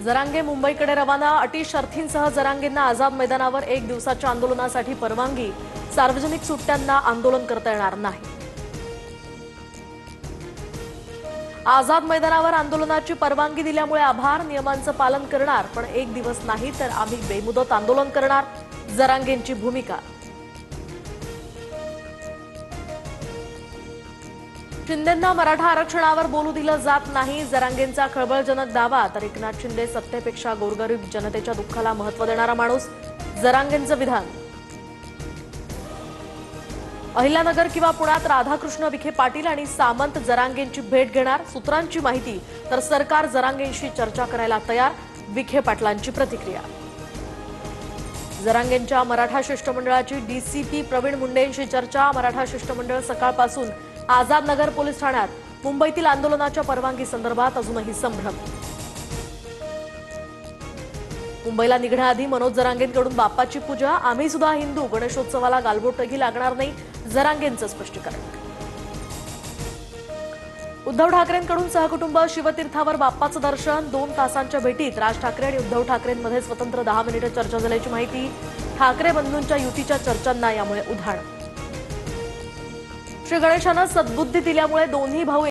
जरांगे मुंबईकडे रवाना। अटी शर्थींसह जरांगेंना आझाद मैदानावर एक दिवसाच्या आंदोलनासाठी परवानगी। सार्वजनिक सुट्ट्यांना आंदोलन करता येणार नाही। आझाद मैदानावर आंदोलनाची परवानगी दिल्यामुळे आभार। नियमांचं पालन करणार, पण एक दिवस नाही तर आम्ही बेमुदत आंदोलन करणार। जरांगेंची भूमिका। शिंदेंना मराठा आरक्षणावर बोलू दिलं जात नाही। जरांगेंचा खळबळजनक दावा। तर एकनाथ शिंदे सत्तेपेक्षा गोरगरीब जनतेच्या दुःखाला महत्त्व देणारा माणूस। जरांगेंचं विधान। अहिल्यानगर किंवा पुण्यात राधाकृष्ण विखे पाटील आणि सामंत जरांगेंची भेट घेणार। सूत्रांची माहिती। तर सरकार जरांगेंशी चर्चा करायला तयार। विखे पाटलांची प्रतिक्रिया। जरांगेंच्या मराठा शिष्टमंडळाची डीसीपी प्रवीण मुंडेंशी चर्चा। मराठा शिष्टमंडळ सकाळपासून आझाद नगर पोलीस ठाण्यात। मुंबईतील आंदोलनाच्या परवानगी संदर्भात अजूनही संभ्रम। मुंबईला निघण्याआधी मनोज जरांगेंकडून बाप्पाची पूजा। आम्ही सुद्धा हिंदू, गणेशोत्सवाला गालबोटही लागणार नाही। जरांगेंचं स्पष्टीकरण। उद्धव ठाकरेंकडून सहकुटुंब शिवतीर्थावर बाप्पाचं दर्शन। 2 तासांच्या भेटीत राज ठाकरे आणि उद्धव ठाकरेंमध्ये स्वतंत्र 10 मिनिटे चर्चा झाल्याची माहिती। ठाकरे बंधूंच्या युतीच्या चर्चांना यामुळे उधाण। श्री गणेशानं सद्बुद्धी दिल्यामुळे दोन्ही भाऊ